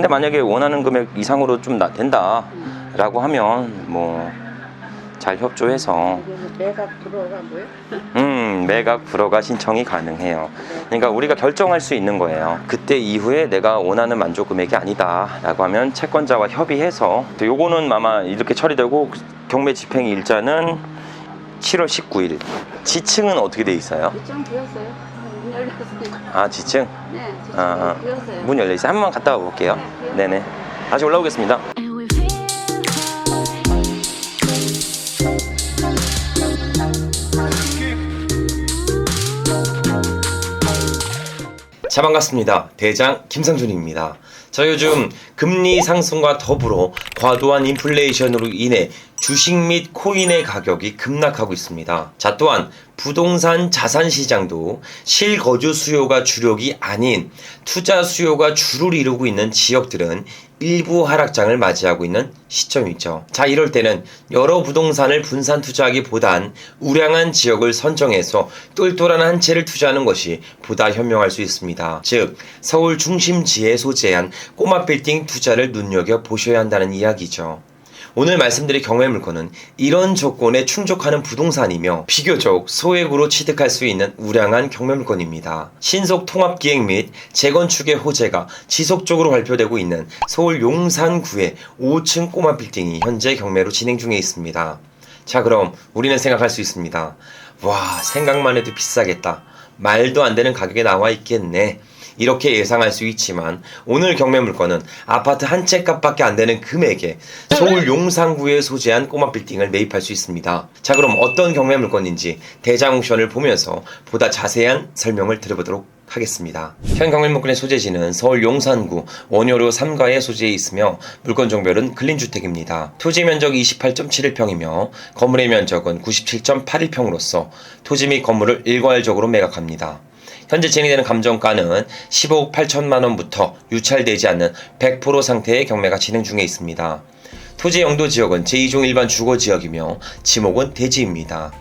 근데 만약에 원하는 금액 이상으로 좀 된다 라고 하면 뭐 잘 협조해서 매각 불허가 뭐예요? 매각 불허가 신청이 가능해요. 그러니까 우리가 결정할 수 있는 거예요. 그때 이후에 내가 원하는 만족 금액이 아니다 라고 하면 채권자와 협의해서, 요거는 아마 이렇게 처리되고 경매 집행 일자는 7월 19일. 지층은 어떻게 돼 있어요? 지층 비었어요. 문 열렸어요. 아, 지층? 네, 지층 비었어요. 문 열려 있어요. 한번 갔다 와 볼게요. 네네. 다시 올라오겠습니다. 자, 반갑습니다. 대장 김상준입니다. 자, 요즘 금리 상승과 더불어 과도한 인플레이션으로 인해 주식 및 코인의 가격이 급락하고 있습니다. 자, 또한 부동산 자산 시장도 실거주 수요가 주력이 아닌 투자 수요가 주를 이루고 있는 지역들은 일부 하락장을 맞이하고 있는 시점이죠. 자, 이럴 때는 여러 부동산을 분산 투자하기보단 우량한 지역을 선정해서 똘똘한 한 채를 투자하는 것이 보다 현명할 수 있습니다. 즉, 서울 중심지에 소재한 꼬마 빌딩 투자를 눈여겨보셔야 한다는 이야기죠. 오늘 말씀드릴 경매 물건은 이런 조건에 충족하는 부동산이며 비교적 소액으로 취득할 수 있는 우량한 경매 물건입니다. 신속 통합기획 및 재건축의 호재가 지속적으로 발표되고 있는 서울 용산구의 5층 꼬마 빌딩이 현재 경매로 진행 중에 있습니다. 자, 그럼 우리는 생각할 수 있습니다. 와, 생각만 해도 비싸겠다. 말도 안 되는 가격에 나와 있겠네. 이렇게 예상할 수 있지만 오늘 경매 물건은 아파트 한 채 값밖에 안 되는 금액에 서울 용산구에 소재한 꼬마 빌딩을 매입할 수 있습니다. 자, 그럼 어떤 경매 물건인지 대장 옵션을 보면서 보다 자세한 설명을 드려보도록 하겠습니다. 현 경매 물건의 소재지는 서울 용산구 원효로 3가에 소재해 있으며 물건 종별은 근린주택입니다. 토지 면적 28.71평이며 건물의 면적은 97.81평으로서 토지 및 건물을 일괄적으로 매각합니다. 현재 진행되는 감정가는 15억 8천만 원부터 유찰되지 않는 100% 상태의 경매가 진행 중에 있습니다. 토지 용도 지역은 제2종 일반 주거지역이며 지목은 대지입니다.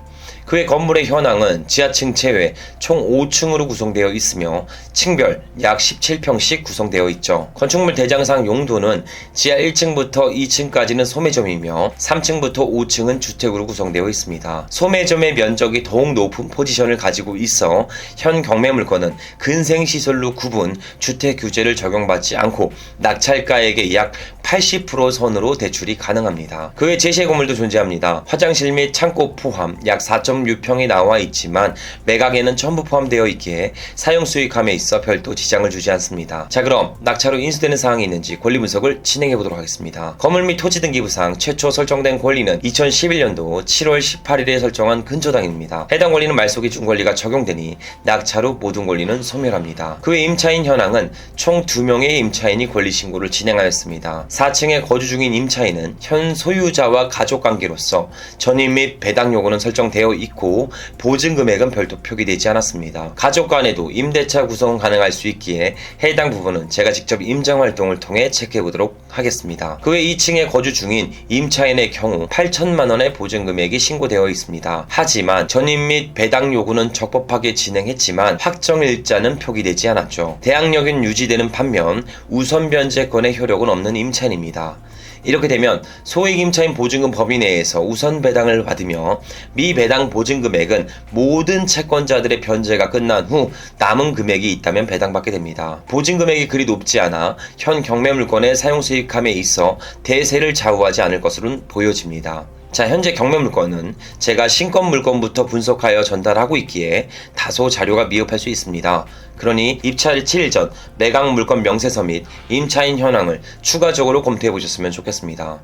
그 외 건물의 현황은 지하층 제외 총 5층으로 구성되어 있으며 층별 약 17평씩 구성되어 있죠. 건축물 대장상 용도는 지하 1층부터 2층까지는 소매점이며 3층부터 5층은 주택으로 구성되어 있습니다. 소매점의 면적이 더욱 높은 포지션을 가지고 있어 현 경매 물건은 근생시설로 구분 주택 규제를 적용받지 않고 낙찰가액의 약 80% 선으로 대출이 가능합니다. 그 외 제시의 건물도 존재합니다. 화장실 및 창고 포함 약 4.6평이 나와 있지만 매각에는 전부 포함되어 있기에 사용 수익함에 있어 별도 지장을 주지 않습니다. 자, 그럼 낙찰 후 인수되는 사항이 있는지 권리 분석을 진행해 보도록 하겠습니다. 건물 및 토지 등기부상 최초 설정된 권리는 2011년도 7월 18일에 설정한 근저당입니다. 해당 권리는 말소 기준 권리가 적용되니 낙찰 후 모든 권리는 소멸합니다. 그 외 임차인 현황은 총 2명의 임차인이 권리 신고를 진행하였습니다. 4층에 거주 중인 임차인은 현 소유자와 가족관계로서 전입 및 배당 요구는 설정되어 있고 보증 금액은 별도 표기되지 않았습니다. 가족 간에도 임대차 구성 가능할 수 있기에 해당 부분은 제가 직접 임장 활동을 통해 체크해 보도록 하겠습니다. 그 외 2층에 거주 중인 임차인의 경우 8천만 원의 보증 금액이 신고되어 있습니다. 하지만 전입 및 배당 요구는 적법하게 진행했지만 확정 일자는 표기되지 않았죠. 대항력은 유지되는 반면 우선 변제권의 효력은 없는 임차인입니다. 이렇게 되면 소액 임차인 보증금 범위 내에서 우선 배당을 받으며 미배당 보증 금액은 모든 채권자들의 변제가 끝난 후 남은 금액이 있다면 배당받게 됩니다. 보증 금액이 그리 높지 않아 현 경매 물건의 사용 수익함에 있어 대세를 좌우하지 않을 것으로 보여집니다. 자, 현재 경매 물건은 제가 신권 물건부터 분석하여 전달하고 있기에 다소 자료가 미흡할 수 있습니다. 그러니 입찰 7일 전 매각 물건 명세서 및 임차인 현황을 추가적으로 검토해 보셨으면 좋겠습니다.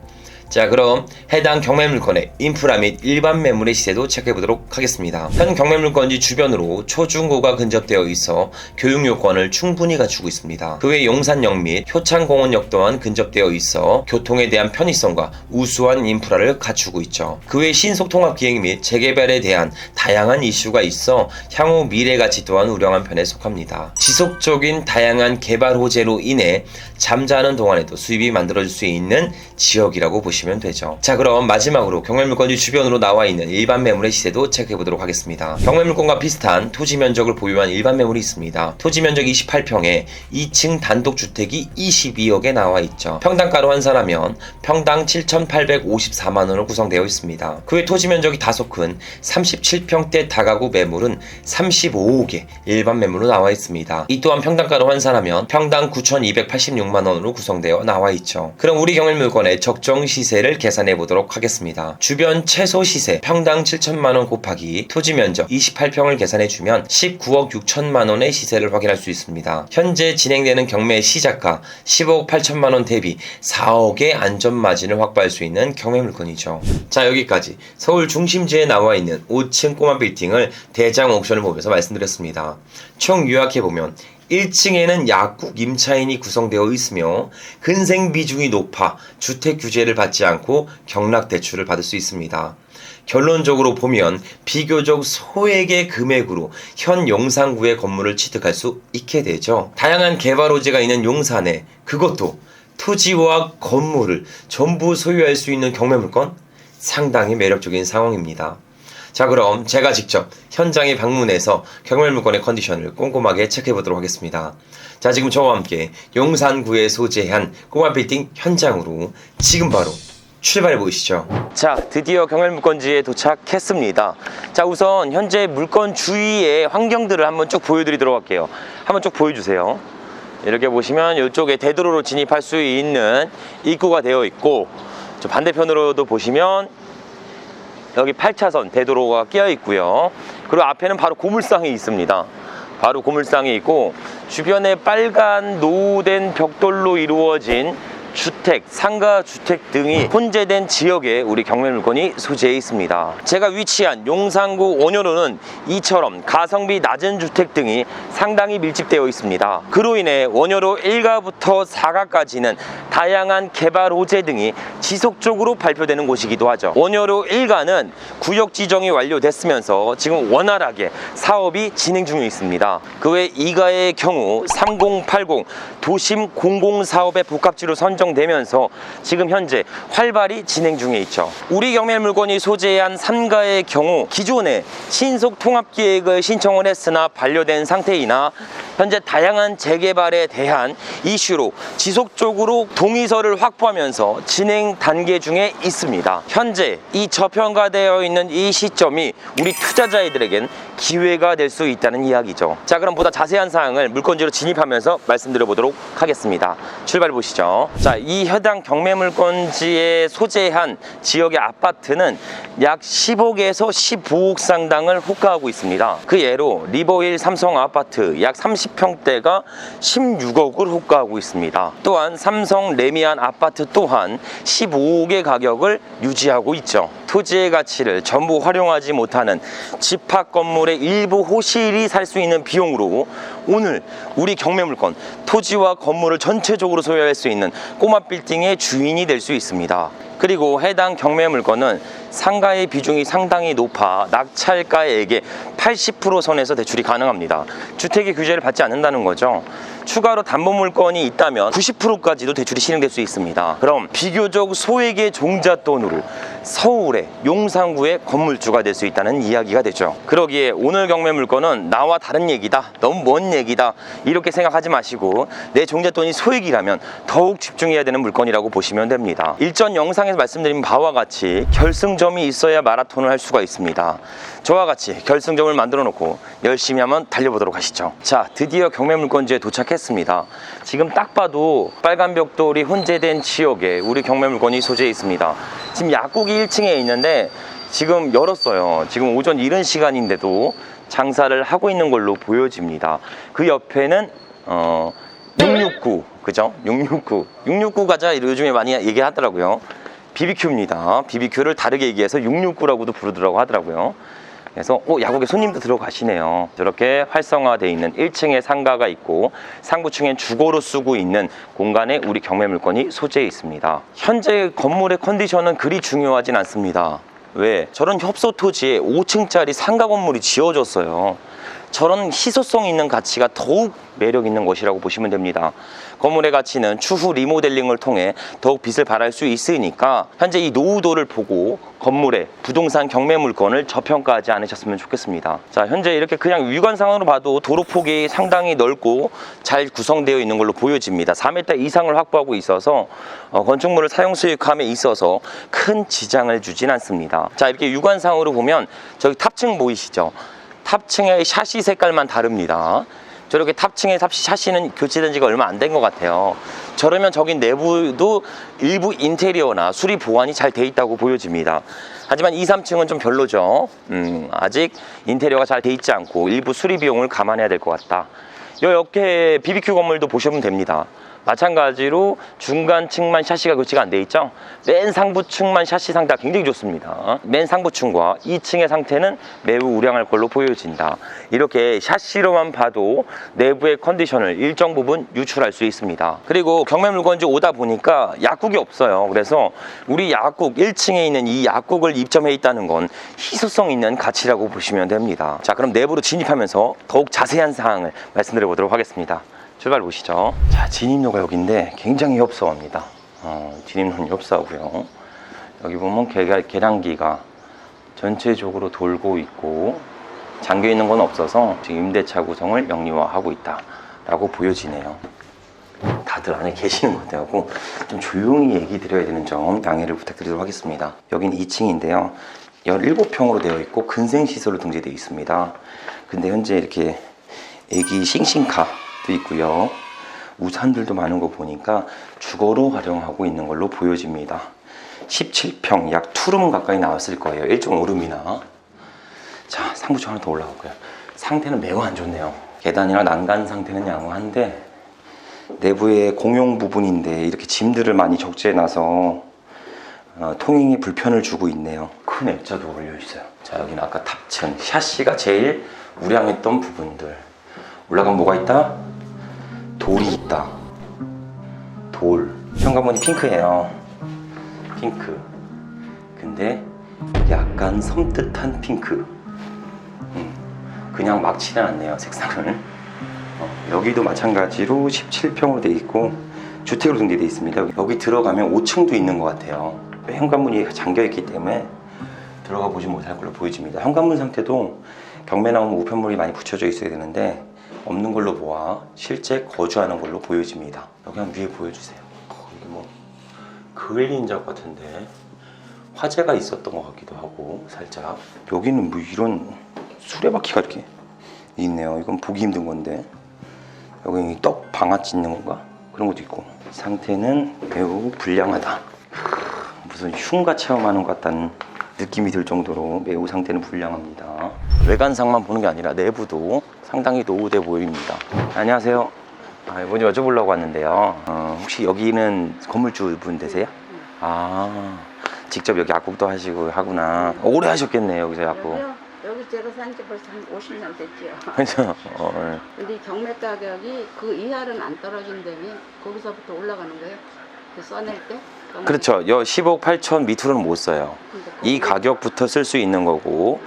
자, 그럼 해당 경매 물건의 인프라 및 일반 매물의 시세도 체크해 보도록 하겠습니다. 현 경매 물건지 주변으로 초중고가 근접되어 있어 교육 요건을 충분히 갖추고 있습니다. 그 외 용산역 및 효창공원역 또한 근접되어 있어 교통에 대한 편의성과 우수한 인프라를 갖추고 있죠. 그 외 신속 통합 기획 및 재개발에 대한 다양한 이슈가 있어 향후 미래 가치 또한 우량한 편에 속합니다. 지속적인 다양한 개발 호재로 인해 잠자는 동안에도 수입이 만들어질 수 있는 지역이라고 보시면 보시면 되죠. 자, 그럼 마지막으로 경매물건지 주변으로 나와 있는 일반 매물의 시세도 체크해 보도록 하겠습니다. 경매물건과 비슷한 토지 면적을 보유한 일반 매물이 있습니다. 토지 면적 28평에 2층 단독주택이 22억에 나와 있죠. 평당가로 환산하면 평당 7,854만원으로 구성되어 있습니다. 그 외 토지 면적이 다소 큰 37평대 다가구 매물은 35억에 일반 매물로 나와 있습니다. 이 또한 평당가로 환산하면 평당 9,286만원으로 구성되어 나와 있죠. 그럼 우리 경매물건의 적정 시세를 계산해 보도록 하겠습니다. 주변 최소 시세 평당 7천만원 곱하기 토지 면적 28평을 계산해 주면 19억 6천만원의 시세를 확인할 수 있습니다. 현재 진행되는 경매 시작가 15억 8천만원 대비 4억의 안전마진을 확보할 수 있는 경매물건이죠. 자, 여기까지 서울 중심지에 나와 있는 5층 꼬마 빌딩을 대장 옥션을 보면서 말씀드렸습니다. 총 요약해보면 1층에는 약국 임차인이 구성되어 있으며 근생 비중이 높아 주택 규제를 받지 않고 경락대출을 받을 수 있습니다. 결론적으로 보면 비교적 소액의 금액으로 현 용산구의 건물을 취득할 수 있게 되죠. 다양한 개발 호재가 있는 용산에 그것도 토지와 건물을 전부 소유할 수 있는 경매물건 상당히 매력적인 상황입니다. 자, 그럼 제가 직접 현장에 방문해서 경매물건의 컨디션을 꼼꼼하게 체크해 보도록 하겠습니다. 자, 지금 저와 함께 용산구에 소재한 꼬마 빌딩 현장으로 지금 바로 출발해 보시죠. 자, 드디어 경매물건지에 도착했습니다. 자, 우선 현재 물건 주위의 환경들을 한번 쭉 보여드리도록 할게요. 한번 쭉 보여주세요. 이렇게 보시면 이쪽에 대도로로 진입할 수 있는 입구가 되어 있고, 저 반대편으로도 보시면 여기 8차선 대도로가 끼어 있고요. 그리고 앞에는 바로 고물상이 있습니다. 바로 고물상이 있고, 주변에 빨간 노후된 벽돌로 이루어진 주택, 상가주택 등이 혼재된 지역에 우리 경매물건이 소재해 있습니다. 제가 위치한 용산구 원효로는 이처럼 가성비 낮은 주택 등이 상당히 밀집되어 있습니다. 그로 인해 원효로 1가부터 4가까지는 다양한 개발 호재 등이 지속적으로 발표되는 곳이기도 하죠. 원효로 1가는 구역 지정이 완료됐으면서 지금 원활하게 사업이 진행 중에 있습니다. 그 외 2가의 경우 3080 도심 공공사업의 복합지로 선정되면서 지금 현재 활발히 진행 중에 있죠. 우리 경매물건이 소재한 3가의 경우 기존에 신속 통합계획을 신청을 했으나 반려된 상태이나 현재 다양한 재개발에 대한 이슈로 지속적으로 동의서를 확보하면서 진행 단계 중에 있습니다. 현재 이 저평가되어 있는 이 시점이 우리 투자자들에겐 기회가 될 수 있다는 이야기죠. 자, 그럼 보다 자세한 사항을 물건지로 진입하면서 말씀드려 보도록 하겠습니다. 출발해 보시죠. 자, 이 해당 경매물건지에 소재한 지역의 아파트는 약 10억에서 15억 상당을 호가하고 있습니다. 그 예로 리버힐 삼성 아파트 약 30평대가 16억을 호가하고 있습니다. 또한 삼성 레미안 아파트 또한 15억의 가격을 유지하고 있죠. 토지의 가치를 전부 활용하지 못하는 집합 건물의 일부 호실이 살 수 있는 비용으로 오늘 우리 경매물건 토지와 건물을 전체적으로 소유할 수 있는 꼬마 빌딩의 주인이 될 수 있습니다. 그리고 해당 경매물건은 상가의 비중이 상당히 높아 낙찰가액의 80% 선에서 대출이 가능합니다. 주택의 규제를 받지 않는다는 거죠. 추가로 담보물건이 있다면 90%까지도 대출이 실행될 수 있습니다. 그럼 비교적 소액의 종잣돈으로 서울의 용산구의 건물주가 될 수 있다는 이야기가 되죠. 그러기에 오늘 경매물건은 나와 다른 얘기다, 너무 먼 얘기다 이렇게 생각하지 마시고 내 종잣돈이 소액이라면 더욱 집중해야 되는 물건이라고 보시면 됩니다. 일전 영상에서 말씀드린 바와 같이 결승점이 있어야 마라톤을 할 수가 있습니다. 저와 같이 결승점을 만들어 놓고 열심히 한번 달려보도록 하시죠. 자, 드디어 경매물건지에 도착했습니다. 지금 딱 봐도 빨간 벽돌이 혼재된 지역에 우리 경매물건이 소재해 있습니다. 지금 약국이 1층에 있는데 지금 열었어요. 지금 오전 이른 시간인데도 장사를 하고 있는 걸로 보여집니다. 그 옆에는 669, 그죠? 669 가자 요즘에 많이 얘기하더라고요. BBQ입니다. BBQ를 다르게 얘기해서 669라고도 부르더라고 하더라고요. 그래서 야구에 손님도 들어가시네요. 저렇게 활성화되어 있는 1층에 상가가 있고 상부층엔 주거로 쓰고 있는 공간에 우리 경매물건이 소재해 있습니다. 현재 건물의 컨디션은 그리 중요하진 않습니다. 왜? 저런 협소 토지에 5층짜리 상가 건물이 지어졌어요. 저런 희소성 있는 가치가 더욱 매력 있는 것이라고 보시면 됩니다. 건물의 가치는 추후 리모델링을 통해 더욱 빛을 발할 수 있으니까 현재 이 노후도를 보고 건물의 부동산 경매 물건을 저평가하지 않으셨으면 좋겠습니다. 자, 현재 이렇게 그냥 육안상으로 봐도 도로폭이 상당히 넓고 잘 구성되어 있는 걸로 보여집니다. 4m 이상을 확보하고 있어서 건축물을 사용 수익함에 있어서 큰 지장을 주진 않습니다. 자, 이렇게 육안상으로 보면 저기 탑층 보이시죠? 탑층의 샤시 색깔만 다릅니다. 저렇게 탑층의 샤시는 교체된 지가 얼마 안 된 것 같아요. 저러면 저기 내부도 일부 인테리어나 수리 보완이 잘 돼 있다고 보여집니다. 하지만 2, 3층은 좀 별로죠. 아직 인테리어가 잘 돼 있지 않고 일부 수리 비용을 감안해야 될 것 같다. 요 옆에 BBQ 건물도 보시면 됩니다. 마찬가지로 중간층만 샤시가 교체가 안 돼 있죠. 맨 상부층만 샤시 상태가 굉장히 좋습니다. 맨 상부층과 2층의 상태는 매우 우량할 걸로 보여진다. 이렇게 샤시로만 봐도 내부의 컨디션을 일정 부분 유출할 수 있습니다. 그리고 경매 물건지 오다 보니까 약국이 없어요. 그래서 우리 약국 1층에 있는 이 약국을 입점해 있다는 건 희소성 있는 가치라고 보시면 됩니다. 자, 그럼 내부로 진입하면서 더욱 자세한 사항을 말씀드려 보도록 하겠습니다. 출발 보시죠. 자, 진입로가 여기인데 굉장히 협소합니다. 진입로는 협소하고요. 여기 보면 계량기가 전체적으로 돌고 있고 잠겨 있는 건 없어서 지금 임대차 구성을 명리화하고 있다라고 보여지네요. 다들 안에 계시는 것 같아요. 좀 조용히 얘기 드려야 되는 점 양해를 부탁드리도록 하겠습니다. 여기는 2층인데요. 17평으로 되어 있고 근생시설로 등재되어 있습니다. 근데 현재 이렇게 애기 싱싱카 있고요. 우산들도 많은 거 보니까 주거로 활용하고 있는 걸로 보여집니다. 17평, 약 2룸 가까이 나왔을 거예요. 1.5룸이나. 자, 상부층 하나 더 올라가고요. 상태는 매우 안 좋네요. 계단이랑 난간 상태는 양호한데 내부의 공용 부분인데 이렇게 짐들을 많이 적재해놔서 통행에 불편을 주고 있네요. 큰 액자도 올려 있어요. 자, 여기는 아까 탑층 샤시가 제일 우량했던 부분들. 올라가면 뭐가 있다? 돌이 있다. 돌. 현관문이 핑크예요. 핑크. 근데 약간 섬뜩한 핑크. 그냥 막 칠해 놨네요, 색상을. 여기도 마찬가지로 17평으로 돼 있고 주택으로 등재되어 있습니다. 여기 들어가면 5층도 있는 것 같아요. 현관문이 잠겨 있기 때문에 들어가 보지 못할 걸로 보여집니다. 현관문 상태도 경매 나오면 우편물이 많이 붙여져 있어야 되는데 없는 걸로 보아 실제 거주하는 걸로 보여집니다. 여기 한 위에 보여주세요. 이게 뭐 그을린 작 같은데 화재가 있었던 것 같기도 하고 살짝. 여기는 뭐 이런 수레바퀴가 이렇게 있네요. 이건 보기 힘든 건데 여기 떡 방아찌 있는 건가? 그런 것도 있고. 상태는 매우 불량하다. 무슨 흉가 체험하는 것 같다는 느낌이 들 정도로 매우 상태는 불량합니다. 외관상만 보는 게 아니라 내부도 상당히 노후돼 보입니다. 안녕하세요. 이번에 여쭤보려고 왔는데요. 혹시 여기는 건물주분 되세요? 아, 직접 여기 약국도 하시고 하구나. 오래 하셨겠네요, 여기서 약국. 여기 제가 산지 벌써 한 50년 됐죠. 그렇죠. 근데 경매 가격이 그 이하는 안 떨어진다며 거기서부터 올라가는 거예요? 그 써낼 때? 그렇죠. 10억 8천 밑으로는 못 써요. 이 가격부터 쓸 수 있는 거고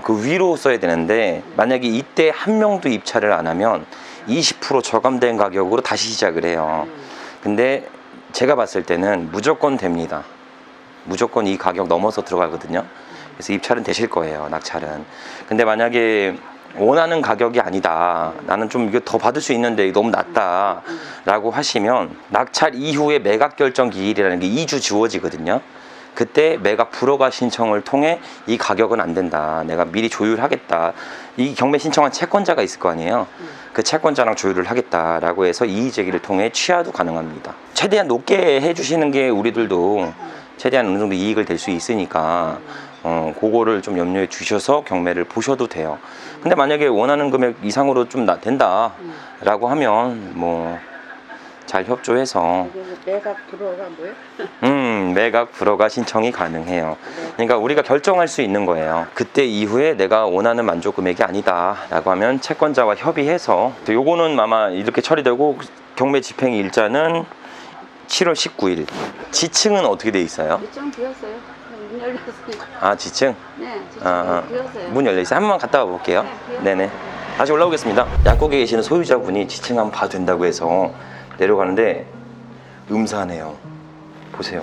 그 위로 써야 되는데 만약에 이때 한 명도 입찰을 안 하면 20% 저감된 가격으로 다시 시작을 해요. 근데 제가 봤을 때는 무조건 됩니다. 무조건 이 가격 넘어서 들어가거든요. 그래서 입찰은 되실 거예요, 낙찰은. 근데 만약에 원하는 가격이 아니다, 나는 좀 이거 더 받을 수 있는데 너무 낮다 라고 하시면 낙찰 이후에 매각 결정 기일이라는 게 2주 주어지거든요. 그때 매각 불허가 신청을 통해 이 가격은 안 된다, 내가 미리 조율하겠다, 이 경매 신청한 채권자가 있을 거 아니에요. 그 채권자랑 조율을 하겠다라고 해서 이의제기를 통해 취하도 가능합니다. 최대한 높게 해주시는 게 우리들도 최대한 어느 정도 이익을 낼 수 있으니까 그거를 좀 염려해 주셔서 경매를 보셔도 돼요. 근데 만약에 원하는 금액 이상으로 좀 된다 라고 하면 뭐 잘 협조해서 매각 불허가 뭐예요? 매각 불허가 신청이 가능해요. 그러니까 우리가 결정할 수 있는 거예요. 그때 이후에 내가 원하는 만족 금액이 아니다 라고 하면 채권자와 협의해서, 요거는 아마 이렇게 처리되고 경매 집행 일자는 7월 19일. 지층은 어떻게 돼 있어요? 지층 비었어요. 문 열렸으니까. 아, 지층? 네, 지층 비었어요. 문 열려 있어요. 한 번만 갔다 와 볼게요. 네, 네네. 다시 올라오겠습니다. 약국에 계시는 소유자분이 지층 한번 봐도 된다고 해서 내려가는데 음산해요. 보세요.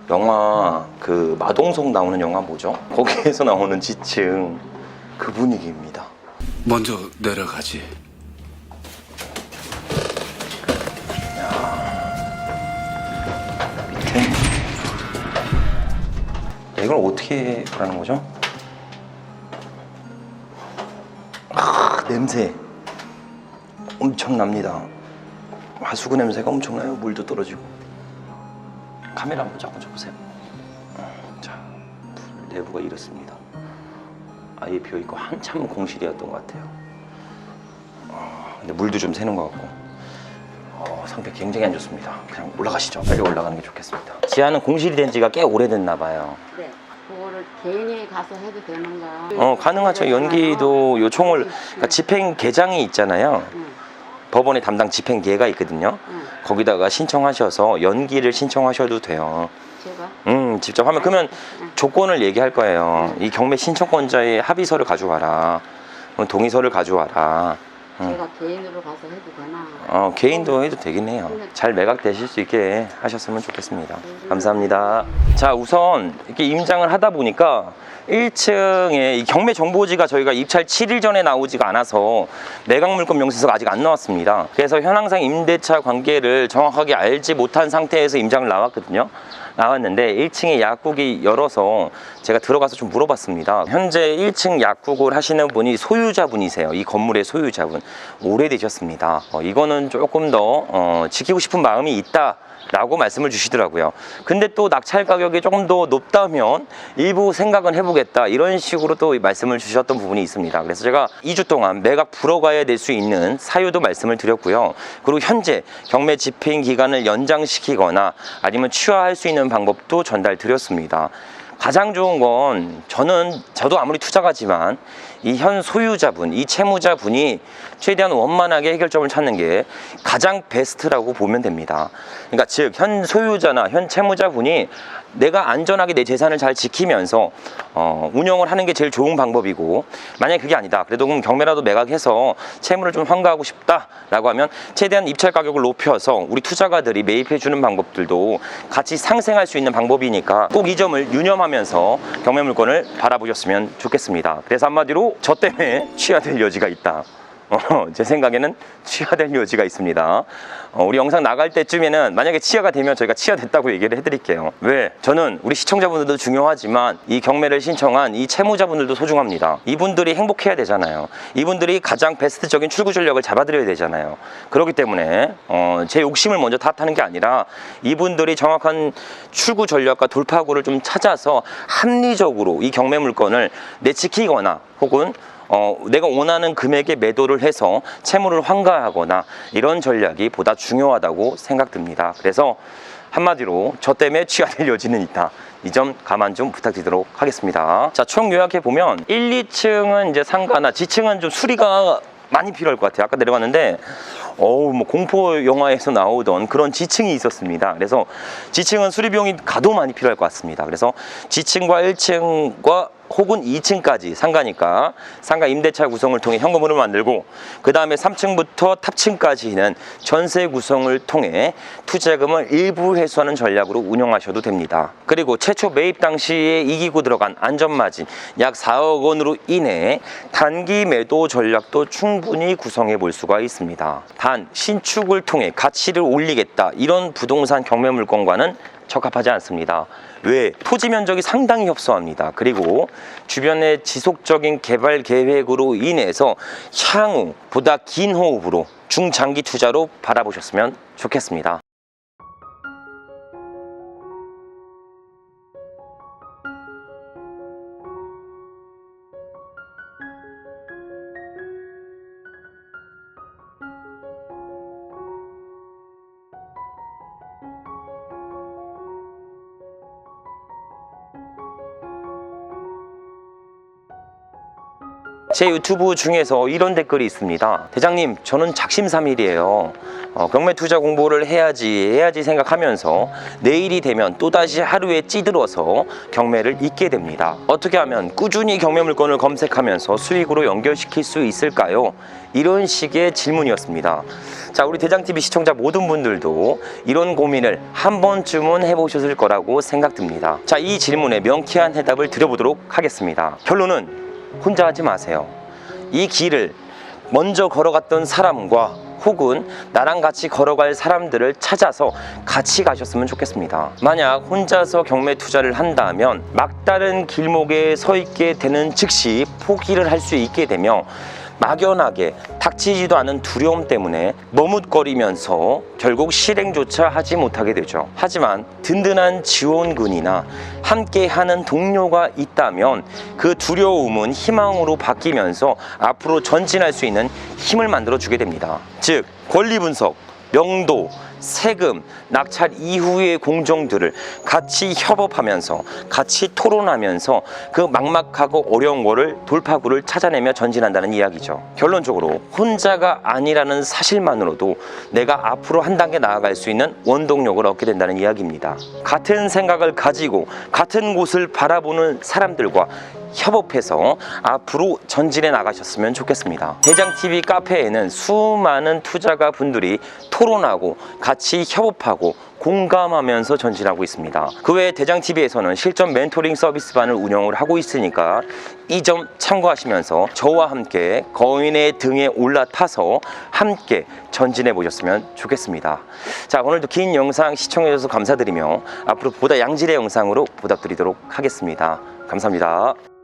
영화 그 마동석 나오는 영화 뭐죠? 거기에서 나오는 지층 그 분위기입니다. 먼저 내려가지. 밑에 이걸 어떻게 하라는 거죠? 냄새 엄청납니다. 하수구 냄새가 엄청나요. 물도 떨어지고. 카메라 한번 잡고 줘보세요. 자, 불 내부가 이렇습니다. 아예 비어있고 한참 공실이었던 것 같아요. 근데 물도 좀 새는 것 같고 상태 굉장히 안 좋습니다. 그냥 올라가시죠. 빨리 올라가는 게 좋겠습니다. 지하는 공실이 된 지가 꽤 오래됐나 봐요. 네. 그거를 개인이 가서 해도 되는가? 가능하죠. 연기도 요청을 그러니까 집행계장이 있잖아요. 법원에 담당 집행계가 있거든요. 거기다가 신청하셔서 연기를 신청하셔도 돼요. 제가? 직접 하면 그러면 조건을 얘기할 거예요. 이 경매 신청권자의 합의서를 가져와라. 동의서를 가져와라. 제가 개인으로 가서 해도 되나? 개인도 해도 되긴 해요. 잘 매각되실 수 있게 하셨으면 좋겠습니다. 감사합니다. 자, 우선 이렇게 임장을 하다 보니까 1층에 이 경매 정보지가 저희가 입찰 7일 전에 나오지가 않아서 매각물건 명세서가 아직 안 나왔습니다. 그래서 현황상 임대차 관계를 정확하게 알지 못한 상태에서 임장을 나왔는데 1층에 약국이 열어서 제가 들어가서 좀 물어봤습니다. 현재 1층 약국을 하시는 분이 소유자분이세요. 이 건물의 소유자분. 오래되셨습니다. 이거는 조금 더 지키고 싶은 마음이 있다 라고 말씀을 주시더라고요. 근데 또 낙찰 가격이 조금 더 높다면 일부 생각은 해보겠다 이런 식으로 또 말씀을 주셨던 부분이 있습니다. 그래서 제가 2주 동안 매각 불허가에 낼 수 있는 사유도 말씀을 드렸고요. 그리고 현재 경매 집행 기간을 연장시키거나 아니면 취하할 수 있는 방법도 전달 드렸습니다. 가장 좋은 건 저도 아무리 투자가지만 이 현 소유자분, 이 채무자분이 최대한 원만하게 해결점을 찾는 게 가장 베스트라고 보면 됩니다. 그러니까 즉 현 소유자나 현 채무자분이 내가 안전하게 내 재산을 잘 지키면서 운영을 하는 게 제일 좋은 방법이고, 만약에 그게 아니다 그래도 그럼 경매라도 매각해서 채무를 좀 환가하고 싶다라고 하면 최대한 입찰 가격을 높여서 우리 투자가들이 매입해 주는 방법들도 같이 상생할 수 있는 방법이니까 꼭 이 점을 유념하면서 경매 물건을 바라보셨으면 좋겠습니다. 그래서 한마디로 저 때문에 취하될 여지가 있다. 제 생각에는 취하될 여지가 있습니다. 우리 영상 나갈 때쯤에는 만약에 취하가 되면 저희가 취하됐다고 얘기를 해드릴게요. 왜? 저는 우리 시청자분들도 중요하지만 이 경매를 신청한 이 채무자분들도 소중합니다. 이분들이 행복해야 되잖아요. 이분들이 가장 베스트적인 출구 전략을 잡아드려야 되잖아요. 그렇기 때문에 제 욕심을 먼저 탓하는 게 아니라 이분들이 정확한 출구 전략과 돌파구를 좀 찾아서 합리적으로 이 경매 물건을 내지키거나 혹은 내가 원하는 금액에 매도를 해서 채무를 환가하거나 이런 전략이 보다 중요하다고 생각됩니다. 그래서 한마디로 저 때문에 취하될 여지는 있다. 이 점 감안 좀 부탁드리도록 하겠습니다. 자, 총 요약해 보면 1, 2층은 이제 상가나 지층은 좀 수리가 많이 필요할 것 같아요. 아까 내려갔는데 뭐 공포 영화에서 나오던 그런 지층이 있었습니다. 그래서 지층은 수리 비용이 가도 많이 필요할 것 같습니다. 그래서 지층과 1층과 혹은 2층까지 상가니까 상가 임대차 구성을 통해 현금으로 만들고, 그 다음에 3층부터 탑층까지는 전세 구성을 통해 투자금을 일부 회수하는 전략으로 운영하셔도 됩니다. 그리고 최초 매입 당시에 이기고 들어간 안전마진 약 4억 원으로 인해 단기 매도 전략도 충분히 구성해 볼 수가 있습니다. 단 신축을 통해 가치를 올리겠다 이런 부동산 경매 물건과는 적합하지 않습니다. 왜? 토지 면적이 상당히 협소합니다. 그리고 주변의 지속적인 개발 계획으로 인해서 향후 보다 긴 호흡으로 중장기 투자로 바라보셨으면 좋겠습니다. 제 유튜브 중에서 이런 댓글이 있습니다. 대장님, 저는 작심삼일이에요. 경매 투자 공부를 해야지 생각하면서 내일이 되면 또다시 하루에 찌들어서 경매를 잊게 됩니다. 어떻게 하면 꾸준히 경매 물건을 검색하면서 수익으로 연결시킬 수 있을까요? 이런 식의 질문이었습니다. 자, 우리 대장TV 시청자 모든 분들도 이런 고민을 한 번쯤은 해보셨을 거라고 생각됩니다. 자, 이 질문에 명쾌한 해답을 드려보도록 하겠습니다. 결론은 혼자 하지 마세요. 이 길을 먼저 걸어갔던 사람과 혹은 나랑 같이 걸어갈 사람들을 찾아서 같이 가셨으면 좋겠습니다. 만약 혼자서 경매 투자를 한다면 막다른 길목에 서 있게 되는 즉시 포기를 할 수 있게 되며 막연하게 닥치지도 않은 두려움 때문에 머뭇거리면서 결국 실행조차 하지 못하게 되죠. 하지만 든든한 지원군이나 함께하는 동료가 있다면 그 두려움은 희망으로 바뀌면서 앞으로 전진할 수 있는 힘을 만들어주게 됩니다. 즉, 권리 분석, 명도, 세금, 낙찰 이후의 공정들을 같이 협업하면서 같이 토론하면서 그 막막하고 어려운 거를 돌파구를 찾아내며 전진한다는 이야기죠. 결론적으로 혼자가 아니라는 사실만으로도 내가 앞으로 한 단계 나아갈 수 있는 원동력을 얻게 된다는 이야기입니다. 같은 생각을 가지고 같은 곳을 바라보는 사람들과 협업해서 앞으로 전진해 나가셨으면 좋겠습니다. 대장TV 카페에는 수많은 투자가 분들이 토론하고 같이 협업하고 공감하면서 전진하고 있습니다. 그 외에 대장TV에서는 실전 멘토링 서비스반을 운영을 하고 있으니까 이 점 참고하시면서 저와 함께 거인의 등에 올라타서 함께 전진해 보셨으면 좋겠습니다. 자, 오늘도 긴 영상 시청해 주셔서 감사드리며 앞으로 보다 양질의 영상으로 보답드리도록 하겠습니다. 감사합니다.